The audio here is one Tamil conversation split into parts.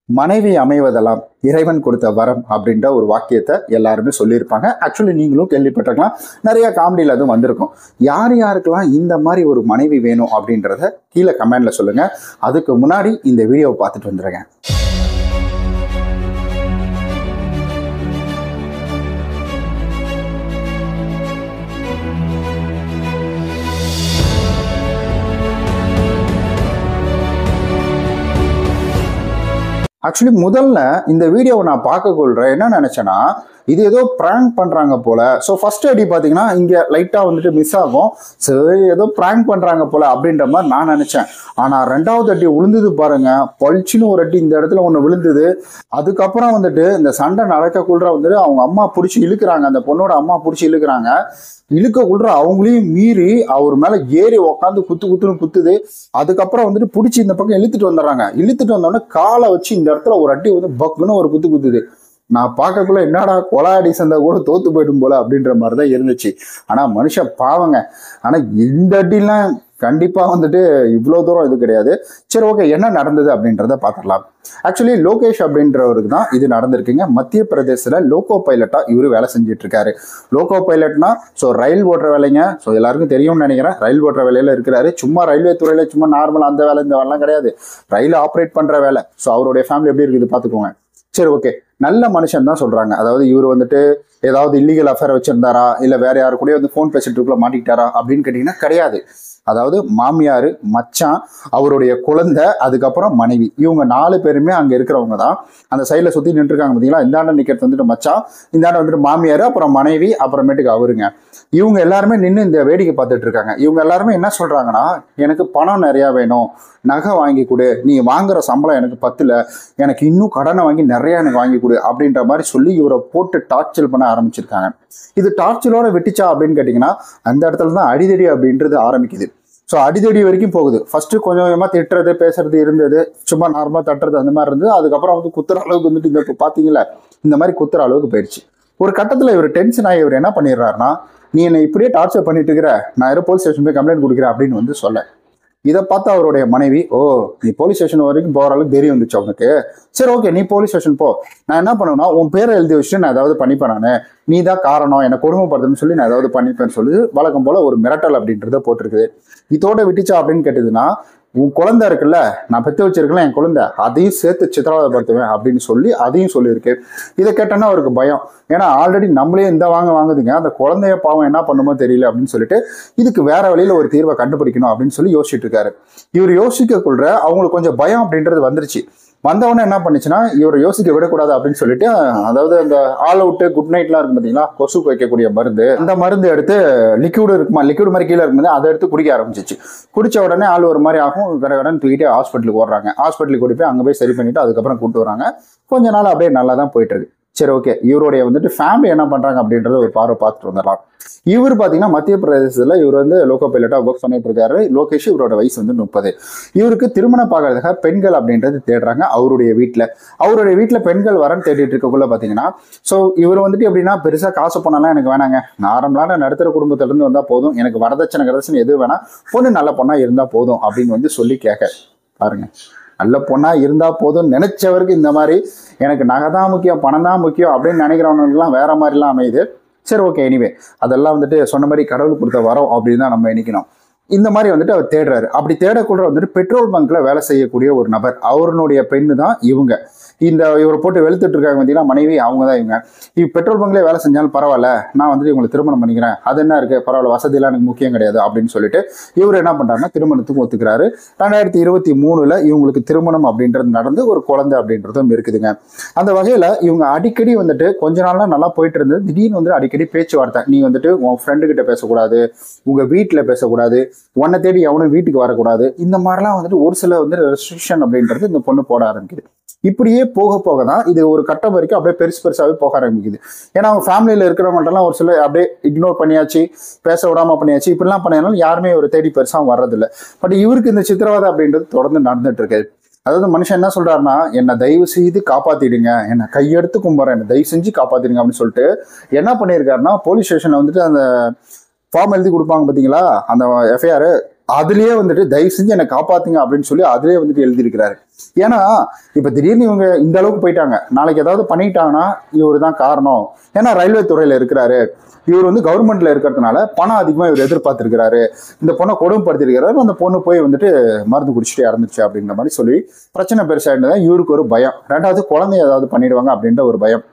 மனைவி அமைவதெல்லாம் இறைவன் கொடுத்த வரம் அப்படின்ற ஒரு வாக்கியத்தை எல்லாருமே சொல்லியிருப்பாங்க. ஆக்சுவலி நீங்களும் கேள்விப்பட்டிருக்கலாம், நிறைய காமெடியில் அதுவும் வந்திருக்கும். யார் யாருக்கெல்லாம் இந்த மாதிரி ஒரு மனைவி வேணும் அப்படின்றத கீழே கமெண்ட்ல சொல்லுங்க. அதுக்கு முன்னாடி இந்த வீடியோவை பார்த்துட்டு வந்துடுங்க. ஆக்சுவலி முதல்ல இந்த வீடியோவை நான் பார்க்கக்கொள்கிறேன். என்ன நினச்சேன்னா, இது ஏதோ ப்ராங்க் பண்ணுறாங்க போல. ஸோ ஃபர்ஸ்ட் அடி பார்த்தீங்கன்னா இங்கே லைட்டாக வந்துட்டு மிஸ் ஆகும். சரி, ஏதோ ப்ராங்க் பண்ணுறாங்க போல அப்படின்ற மாதிரி நான் நினச்சேன். ஆனால் ரெண்டாவது அடி விழுந்தது பாருங்க, பளிச்சுன்னு ஒரு அடி இந்த இடத்துல ஒன்று விழுந்தது. அதுக்கப்புறம் வந்துட்டு இந்த சண்டை நடக்கக்குள்ள வந்துட்டு அவங்க அம்மா பிடிச்சி இழுக்கிறாங்க, அந்த பொண்ணோட அம்மா பிடிச்சி இழுக்கிறாங்க. இழுக்கக்குள்ள அவங்களையும் மீறி அவர் மேலே ஏறி உக்காந்து குத்துன்னு குத்துது. அதுக்கப்புறம் வந்துட்டு பிடிச்சி இந்த பக்கம் இழுத்துட்டு வந்துடுறாங்க. இழுத்துட்டு வந்தோடனே காலை வச்சு இந்த இடத்துல ஒரு அடி வந்து பக்குன்னு ஒரு குத்துது. நான் பார்க்கக்குள்ள என்னடா கொலாடி சந்தா கூட தோத்து போயிடும் போல அப்படின்ற மாதிரி தான் இருந்துச்சு. ஆனால் மனுஷன் பாவங்க. ஆனால் இந்த அடிலாம் கண்டிப்பாக வந்துட்டு இவ்வளோ தூரம் இது கிடையாது. சரி, ஓகே, என்ன நடந்தது அப்படின்றத பார்த்துடலாம். ஆக்சுவலி லோகேஷ் அப்படின்றவருக்கு தான் இது நடந்திருக்குங்க. மத்திய பிரதேசத்தில் லோகோ பைலட்டா இவர் வேலை செஞ்சுட்டு இருக்காரு. லோகோ பைலட்னா ரயில் ஓட்டுற வேலைங்க. எல்லாருக்கும் தெரியும்னு நினைக்கிறேன். ரயில் ஓட்டுற வேலையில இருக்கிறாரு. சும்மா ரயில்வே துறையில சும்மா நார்மல் அந்த வேலை இந்த வேலைலாம் கிடையாது, ரயில் ஆப்ரேட் பண்ற வேலை. அவருடைய ஃபேமிலி எப்படி இருக்குது பார்த்துக்கோங்க. சரி, ஓகே, நல்ல மனுஷன் தான் சொல்றாங்க. அதாவது இவர் வந்துட்டு ஏதாவது இல்லீகல் அஃபேர் வச்சிருந்தாரா, இல்லை வேற யாரு கூட வந்து ஃபோன் பேசிட்டு இருக்குள்ள மாட்டிக்கிட்டாரா அப்படின்னு கேட்டீங்கன்னா கிடையாது. அதாவது மாமியார், மச்சான், அவருடைய குழந்தை, அதுக்கப்புறம் மனைவி, இவங்க 4 பேருமே அங்கே இருக்கிறவங்க தான். அந்த சைடில் சுற்றி நின்றுருக்காங்க பார்த்தீங்களா. இந்தாண்ட நிற்கிறது வந்துட்டு மச்சான், இந்தாண்ட வந்துட்டு மாமியார், அப்புறம் மனைவி, அப்புறமேட்டுக்கு அவருங்க. இவங்க எல்லாருமே நின்று இந்த வேடிக்கை பார்த்துட்டு இருக்காங்க. இவங்க எல்லாருமே என்ன சொல்றாங்கன்னா, எனக்கு பணம் நிறையா வேணும், நகை வாங்கி கொடு, நீ வாங்குற சம்பளம் எனக்கு பத்தல, எனக்கு இன்னும் கடனை வாங்கி நிறைய எனக்கு வாங்கி கொடு அப்படின்ற மாதிரி சொல்லி இவரை போட்டு டார்ச்சர் பண்ண ஆரம்பிச்சிருக்காங்க. இது டார்ச்சரோட வெட்டிச்சா அப்படின்னு கேட்டிங்கன்னா, அந்த இடத்துல தான் அடிதடி அப்படின்றது ஆரம்பிக்குது. ஸோ அடிதடி வரைக்கும் போகுது. ஃபர்ஸ்ட் கொஞ்சம் கொஞ்சமாக திட்டுறது பேசுறது இருந்தது, சும்மா நார்மலாக தட்டுறது அந்த மாதிரி இருந்தது. அதுக்கப்புறம் வந்து குத்துற அளவுக்கு வந்துட்டு இந்த பார்த்தீங்களா, இந்த மாதிரி குத்துற அளவுக்கு போயிடுச்சு. ஒரு கட்டத்தில் இவர் டென்ஷன் ஆகி இவர் என்ன பண்ணிடுறாருன்னா, நீ என்னை இப்படியே டார்ச்சர் பண்ணிட்டு இருக்கிற, நான் யாரும் போலீஸ் ஸ்டேஷன் போய் கம்ப்ளைண்ட் கொடுக்குறேன் அப்படின்னு வந்து சொல்ல. இதை பார்த்து அவருடைய மனைவி, ஓ, நீ போலீஸ் ஸ்டேஷன் வரைக்கும் போகிற அளவுக்கு தைரியம் வந்துச்சு அவனுக்கு, சரி ஓகே நீ போலீஸ் ஸ்டேஷன் போ, நான் என்ன பண்ணுவேன்னா உன் பேரை எழுதி வச்சுட்டு நான் ஏதாவது பண்ணிப்பேன், நான் நீ தான் காரணம் என்னை கொடுமைப்படுதுன்னு சொல்லி நான் ஏதாவது பண்ணிப்பேன்னு சொல்லி வழக்கம் போல ஒரு மிரட்டல் அப்படின்றத போட்டிருக்குது. இதோட விட்டுச்சா அப்படின்னு கேட்டதுன்னா, உன் குழந்தை இருக்குல்ல, நான் பெற்று வச்சிருக்கல என் குழந்தை, அதையும் சேர்த்து சித்திரவதைப்படுத்துவேன் அப்படின்னு சொல்லி அதையும் சொல்லியிருக்கு. இதை கேட்டோன்னா அவருக்கு பயம். ஏன்னா ஆல்ரெடி நம்மளே இந்த வாங்குதுங்க, அந்த குழந்தைய பாவம் என்ன பண்ணுமோ தெரியல அப்படின்னு சொல்லிட்டு இதுக்கு வேற வழியில ஒரு தீர்வை கண்டுபிடிக்கணும் அப்படின்னு சொல்லி யோசிச்சுட்டு இருக்காரு. இவர் யோசிக்கக்குள்ள அவங்களுக்கு கொஞ்சம் பயம் அப்படின்றது வந்துருச்சு. வந்தவொடனே என்ன பண்ணுச்சுன்னா, இவரை யோசிக்க விடக்கூடாது அப்படின்னு சொல்லிட்டு, அதாவது அந்த ஆல் அவுட் குட் நைட்லாம் இருக்கும் பார்த்தீங்களா, கொசுக்கு வைக்கக்கூடிய மருந்து, அந்த மருந்து எடுத்து லிக்விட் இருக்குமா, லிக்விட் மாதிரி கீழே இருக்கும்போது அதை எடுத்து குடிக்க ஆரம்பிச்சிச்சு. குடிச்ச உடனே ஆள் ஒரு மாதிரி ஆகும், கடன் தூக்கிட்டு ஹாஸ்பிட்டலுக்கு ஓடுறாங்க. ஹாஸ்பிட்டலுக்கு கூட்டி போய் அங்கே போய் சரி பண்ணிட்டு அதுக்கப்புறம் கூப்பிட்டு வராங்க. கொஞ்ச நாள் அப்படியே நல்லா தான் போயிட்டு இருக்கு. சரி, ஓகே, இவருடைய வந்துட்டு ஃபேமிலி என்ன பண்றாங்க அப்படின்றத ஒரு பார்வை பார்த்துட்டு வந்துடலாம். இவர் பார்த்தீங்கன்னா மத்திய பிரதேசத்தில் இவர் வந்து லோகோ பைலட்டா ஒர்க் பண்ணிட்டு இருக்காரு. லோகேஷ், இவரோட வயசு வந்து 30. இவருக்கு திருமணம் பார்க்கறதுக்காக பெண்கள் அப்படின்றது தேடுறாங்க அவருடைய வீட்டில் பெண்கள் வரன்னு தேடிட்டு இருக்கக்குள்ள பார்த்தீங்கன்னா, ஸோ இவர் வந்துட்டு எப்படின்னா, பெருசாக காசு பணம்லாம் எனக்கு வேணாங்க, நார்மலான நடுத்தர குடும்பத்திலிருந்து வந்தால் போதும், எனக்கு வரதட்சணை எது வேணா, பொண்ணு நல்ல பொண்ணா இருந்தால் போதும் அப்படின்னு வந்து சொல்லி கேட்க பாருங்க. நல்ல பொண்ணா இருந்தா போதும் நினைச்சவருக்கு இந்த மாதிரி எனக்கு நகை தான் முக்கியம், பணம் தான் முக்கியம் அப்படின்னு நினைக்கிறவங்களுக்குலாம் வேற மாதிரிலாம் அமையுது. சரி, ஓகே, எனிவே அதெல்லாம் வந்துட்டு சொன்ன மாதிரி கடவுள் கொடுத்த வரோம் அப்படின்னு தான் நம்ம நினைக்கணும். இந்த மாதிரி வந்துட்டு அவர் தேடுறாரு. அப்படி தேடக்குள்ள வந்துட்டு பெட்ரோல் பங்க்ல வேலை செய்யக்கூடிய ஒரு நபர், அவருடைய பெண்ணு தான் இவங்க. இவரை போட்டு வெளுத்துட்டு இருக்காங்க பார்த்தீங்கன்னா மனைவி, அவங்க தான் இவங்க. பெட்ரோல் பங்க்லேயே வேலை செஞ்சாலும் பரவாயில்ல, நான் வந்துட்டு இவங்களை திருமணம் பண்ணிக்கிறேன், அது என்ன இருக்கு, பரவாயில்ல, வசதியெல்லாம் எனக்கு முக்கியம் கிடையாது அப்படின்னு சொல்லிட்டு இவர் என்ன பண்றாருன்னா திருமணத்துக்கு ஒத்துக்கிறாரு. 2023 இவங்களுக்கு திருமணம் அப்படின்றது நடந்து ஒரு குழந்தை அப்படின்றதும் இருக்குதுங்க. அந்த வகையில இவங்க அடிக்கடி வந்துட்டு கொஞ்ச நாள்லாம் நல்லா போயிட்டு இருந்தது. திடீர்னு வந்து அடிக்கடி பேச்சுவார்த்தை, நீ வந்துட்டு உன் ஃப்ரெண்டு கிட்ட பேசக்கூடாது, உங்க வீட்டில் பேசக்கூடாது, உன்னை தேடி எவனும் வீட்டுக்கு வரக்கூடாது, இந்த மாதிரிலாம் வந்துட்டு ஒரு சில வந்து ரெஸ்ட்ரிக்ஷன் அப்படின்றது இந்த பொண்ணு போட ஆரம்பிக்குது. இப்படியே போக போக தான் இது ஒரு கட்டம் வரைக்கும் அப்படியே பெருசாவே போக ஆரம்பிக்குது. ஏன்னா அவங்க ஃபேமிலியில இருக்கிறவங்கள்ட்டலாம் ஒரு சில அப்படியே இக்னோர் பண்ணியாச்சு, பேச விடாம பண்ணியாச்சு, இப்படிலாம் பண்ணினாலும் யாருமே ஒரு தேடி பெருசா வர்றதில்லை. பட் இவருக்கு இந்த சித்திரவதை அப்படின்றது தொடர்ந்து நடந்துட்டு இருக்கு. அதாவது மனுஷன் என்ன சொல்றாருன்னா, என்னை தயவு செய்து காப்பாத்திடுங்க, என்னை கையெடுத்து கும்பிட்றேன், என்னை தயவு செஞ்சு காப்பாத்திடுங்க அப்படின்னு சொல்லிட்டு என்ன பண்ணியிருக்காருன்னா, போலீஸ் ஸ்டேஷன்ல வந்துட்டு அந்த ஃபார்ம் எழுதி கொடுப்பாங்க பார்த்தீங்களா, அந்த எஃப்ஐஆர் அதுலயே வந்துட்டு தயவு செஞ்சு என்னை காப்பாத்துங்க அப்படின்னு சொல்லி அதுலயே வந்துட்டு எழுதியிருக்கிறாரு. ஏன்னா இப்ப திடீர்னு இவங்க இந்த அளவுக்கு போயிட்டாங்க, நாளைக்கு ஏதாவது பண்ணிட்டாங்கன்னா இவரு தான் காரணம். ஏன்னா ரயில்வே துறையில இருக்கிறாரு, இவர் வந்து கவர்மெண்ட்ல இருக்கிறதுனால பணம் அதிகமா இவர் எதிர்பார்த்திருக்கிறாரு, இந்த பொண்ணை கொடுமைப்படுத்திருக்கிறாரு, அந்த பொண்ணு போய் வந்துட்டு மருந்து குடிச்சிட்டு இறந்துச்சு அப்படின்ற மாதிரி சொல்லி பிரச்சனை பெருசாயிருந்ததா இவருக்கு ஒரு பயம். ரெண்டாவது குழந்தை ஏதாவது பண்ணிடுவாங்க அப்படின்ற ஒரு பயம்.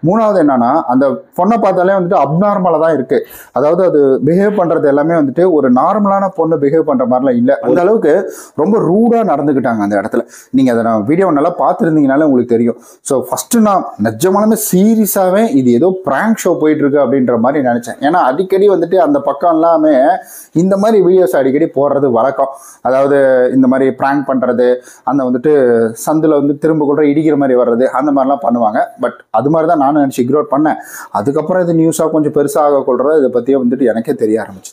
மூணாவது என்னன்னா, அந்த பொண்ணை பார்த்தாலே வந்துட்டு அப்நார்மலா தான் இருக்கு. அதாவது அது பிஹேவ் பண்றது எல்லாமே வந்துட்டு ஒரு நார்மலான பொண்ணு பிஹேவ் பண்ற மாதிரிலாம் இல்லை. அந்த அளவுக்கு ரொம்ப ரூடா நடந்துக்கிட்டாங்க அந்த இடத்துல. நீங்க அதை நான் வீடியோ நல்லா பார்த்துருந்தீங்கனாலே உங்களுக்கு தெரியும். ஸோ ஃபர்ஸ்ட் நான் நிஜமாலுமே சீரியஸாவே இது ஏதோ பிராங்க் ஷோ போயிட்டு இருக்கு அப்படின்ற மாதிரி நினைச்சேன். ஏன்னா அடிக்கடி வந்துட்டு அந்த பக்கம் எல்லாமே இந்த மாதிரி வீடியோஸ் அடிக்கடி போடுறது வழக்கம். அதாவது இந்த மாதிரி பிராங்க் பண்றது, அந்த வந்துட்டு சந்தில் வந்து திரும்ப கூட இடிக்கிற மாதிரி வர்றது, அந்த மாதிரிலாம் பண்ணுவாங்க. பட் அது மாதிரி தான் நான் நினச்சி இக்னோர் பண்ணேன். அதுக்கப்புறம் இது நியூஸாக கொஞ்சம் பெருசாக கொள்றது இதை பற்றியே வந்துட்டு எனக்கே தெரிய ஆரம்பிச்சு.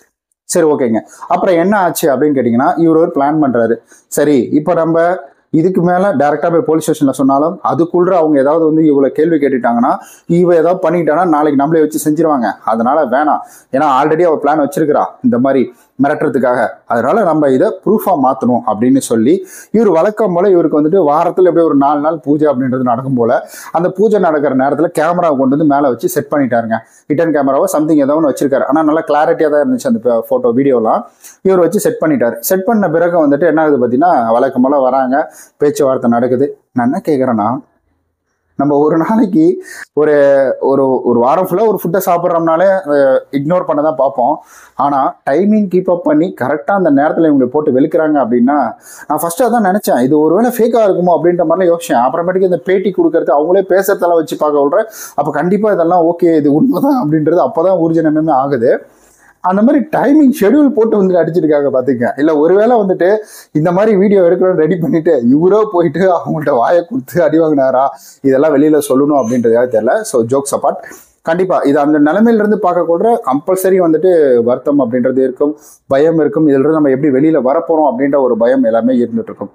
சரி, ஓகேங்க. அப்புறம் என்ன ஆச்சு அப்படின்னு கேட்டிங்கன்னா, இவர் ஒரு பிளான் பண்ணுறாரு. சரி, இப்போ நம்ம இதுக்கு மேலே டேரெக்டாக போய் போலீஸ் ஸ்டேஷனில் சொன்னாலும் அதுக்குள்ள அவங்க ஏதாவது வந்து இவ்வளோ கேள்வி கேட்டுட்டாங்கன்னா, இவ ஏதாவது பண்ணிக்கிட்டானா நாளைக்கு நம்மளே வச்சு செஞ்சிருவாங்க. அதனால வேணாம். ஏன்னா ஆல்ரெடி அவள் பிளான் வச்சிருக்கிறா இந்த மாதிரி மிரட்டுறதுக்காக. அதனால நம்ம இதை ப்ரூஃபாக மாற்றணும் அப்படின்னு சொல்லி இவர் வழக்கம் போல் இவருக்கு வந்துட்டு வாரத்தில் எப்படியே ஒரு 4 நாள் பூஜை அப்படின்றது நடக்கும் போல் அந்த பூஜை நடக்கிற நேரத்தில் கேமராவை கொண்டு வந்து மேலே வச்சு செட் பண்ணிட்டாருங்க. ரிட்டர்ன் கேமராவோ சம்திங் ஏதோ ஒன்று வச்சிருக்காரு. ஆனால் நல்லா கிளாரிட்டியாக தான் இருந்துச்சு அந்த ஃபோட்டோ வீடியோலாம். இவர் வச்சு செட் பண்ணிட்டார். செட் பண்ண பிறகு வந்துட்டு என்ன ஆகுது பார்த்தீங்கன்னா, வழக்கம் போல் வராங்க, பேச்சுவார்த்தை நடக்குது. நான் என்ன கேட்குறேன்னா, நம்ம ஒரு நாளைக்கு ஒரு ஒரு ஒரு வாரம் ஃபுல்லாக ஒரு ஃபுட்டை சாப்பிட்றோம்னாலே இக்னோர் பண்ண தான் பார்ப்போம். ஆனால் டைமிங் கீப் அப் பண்ணி கரெக்டாக அந்த நேரத்தில் இவங்க போட்டு வெளுக்கிறாங்க அப்படின்னா, நான் ஃபஸ்ட்டு அதான் நினச்சேன், இது ஒருவேளை ஃபேக்காக இருக்குமோ அப்படின்ற மாதிரிலாம் யோசிச்சேன். அப்புறமேட்டுக்கு இந்த பேட்டி கொடுக்கறது அவங்களே பேசுறதெல்லாம் வச்சு பார்க்க விட்றேன். அப்போ கண்டிப்பாக இதெல்லாம் ஓகே, இது உண்மை தான் அப்படின்றது அப்போ தான் ஊர்ஜனமே ஆகுது. அந்த மாதிரி டைமிங் ஷெடியூல் போட்டு வந்துட்டு அடிச்சிருக்காங்க பார்த்துக்க. இல்லை ஒருவேளை வந்துட்டு இந்த மாதிரி வீடியோ எடுக்கிறோன்னு ரெடி பண்ணிட்டு இவரோ போயிட்டு அவங்கள்ட்ட வாயை கொடுத்து அடி வாங்கினாரா, இதெல்லாம் வெளியில் சொல்லணும் அப்படின்றதாக தெரியல. ஸோ ஜோக்ஸ் அப்பார்ட், கண்டிப்பாக இது அந்த நிலைமையிலிருந்து பார்க்கக்கூட கம்பல்சரி வந்துட்டு வருத்தம் அப்படின்றது இருக்கும், பயம் இருக்கும். இதிலிருந்து நம்ம எப்படி வெளியில் வரப்போகிறோம் அப்படின்ற ஒரு பயம் எல்லாமே இருந்துட்டு இருக்கும்.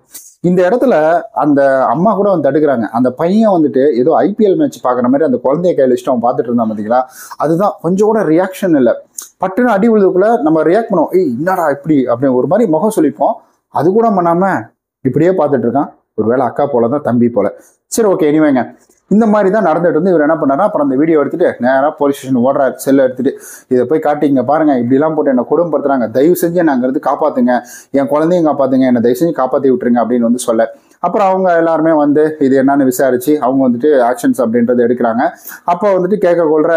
இந்த இடத்துல அந்த அம்மா கூட வந்து தடுக்கிறாங்க. அந்த பையன் வந்துட்டு ஏதோ ஐபிஎல் மேட்ச் பார்க்குற மாதிரி அந்த குழந்தைய கையில் வச்சுட்டு அவன் பார்த்துட்டு இருந்தான் பார்த்தீங்களா, அதுதான் கொஞ்சம் கூட ரியாக்ஷன் இல்லை. பட்டுன்னு அடி விழுதுக்குள்ள நம்ம ரியாக்ட் பண்ணுவோம், ஏய் என்னடா இப்படி அப்படின்னு ஒரு மாதிரி முகம் சொல்லிப்போம். அது கூட பண்ணாமல் இப்படியே பார்த்துட்டு இருக்கான். ஒரு வேளை அக்கா போல தான் தம்பி போல. சரி, ஓகே, இனிமேங்க இந்த மாதிரி தான் நடந்துட்டு வந்து இவர் என்ன பண்ணாரா, அப்புறம் அந்த வீடியோ எடுத்துட்டு நேராக போலீஸ் ஸ்டேஷன் ஓடுறாரு. செல்லை எடுத்துட்டு இதை போய் காட்டிங்க பாருங்க, இப்படிலாம் போட்டு என்னை கொடுமைப்படுத்துறாங்க, தயவு செஞ்சு என்னை அங்கேருந்து காப்பாற்றுங்க, என் குழந்தையும் காப்பாற்றுங்க, என்னை தயவு செஞ்சு காப்பாற்றி விட்டுருங்க அப்படின்னு வந்து சொல்ல. அப்புறம் அவங்க எல்லாருமே வந்து இது என்னன்னு விசாரிச்சு அவங்க வந்துட்டு ஆக்ஷன்ஸ் அப்படின்றது எடுக்கிறாங்க. அப்போ வந்துட்டு கேட்கக்கொள்ற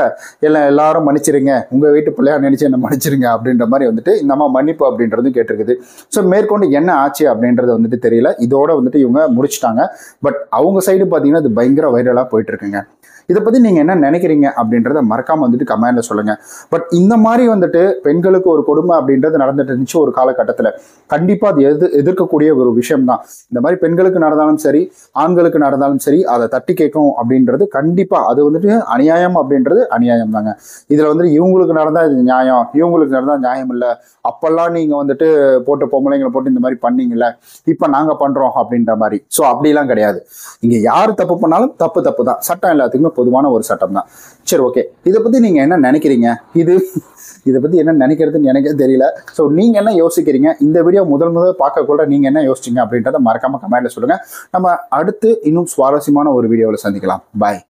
எல்லாரும் மன்னிச்சிருங்க, உங்கள் வீட்டு பிள்ளையா நினைச்சு என்ன மன்னிச்சிருங்க அப்படின்ற மாதிரி வந்துட்டு இந்த அம்மா மன்னிப்பு அப்படின்றது கேட்டிருக்குது. ஸோ மேற்கொண்டு என்ன ஆச்சு அப்படின்றது வந்துட்டு தெரியல. இதோட வந்துட்டு இவங்க முடிச்சுட்டாங்க. பட் அவங்க சைடு பார்த்தீங்கன்னா இது பயங்கர வைரலாக போயிட்டு இருக்குங்க. இதை பற்றி நீங்கள் என்ன நினைக்கிறீங்க அப்படின்றத மறக்காமல் வந்துட்டு கமெண்ட்ல சொல்லுங்கள். பட் இந்த மாதிரி வந்துட்டு பெண்களுக்கு ஒரு கொடுமை அப்படின்றது நடந்துட்டு இருந்துச்சு ஒரு காலகட்டத்தில். கண்டிப்பாக அது எதிர்க்கக்கூடிய ஒரு விஷயம் தான். இந்த மாதிரி பெண்களுக்கு நடந்தாலும் சரி, ஆண்களுக்கு நடந்தாலும் சரி, அதை தட்டி கேட்கும் அப்படின்றது கண்டிப்பாக அது வந்துட்டு அநியாயம் அப்படின்றது அநியாயம் தாங்க. இதில் வந்துட்டு இவங்களுக்கு நடந்தால் இது நியாயம், இவங்களுக்கு நடந்தால் நியாயம் இல்லை, அப்பெல்லாம் நீங்கள் வந்துட்டு போட்டு பொம்பளைங்களை போட்டு இந்த மாதிரி பண்ணீங்கல்ல, இப்போ நாங்கள் பண்ணுறோம் அப்படின்ற மாதிரி. ஸோ அப்படிலாம் கிடையாது. இங்கே யார் தப்பு பண்ணாலும் தப்பு தான். சட்டம் எல்லாத்துக்குமே பொதுவான ஒரு சட்டம் தான். சரி, ஓகே, இதை பற்றி நீங்கள் என்ன நினைக்கிறீங்க? இதை பற்றி என்ன நினைக்கிறதுன்னு எனக்கே தெரியல. ஸோ நீங்கள் என்ன யோசிக்கிறீங்க? இந்த வீடியோ முதல் பார்க்கக்கூட நீங்கள் என்ன யோசிச்சிங்க அப்படின்றத மறக்காமல் கமெண்ட்டில் சொல்லுங்கள். நம்ம அடுத்து இன்னும் சுவாரஸ்யமான ஒரு வீடியோவில் சந்திக்கலாம். பாய்.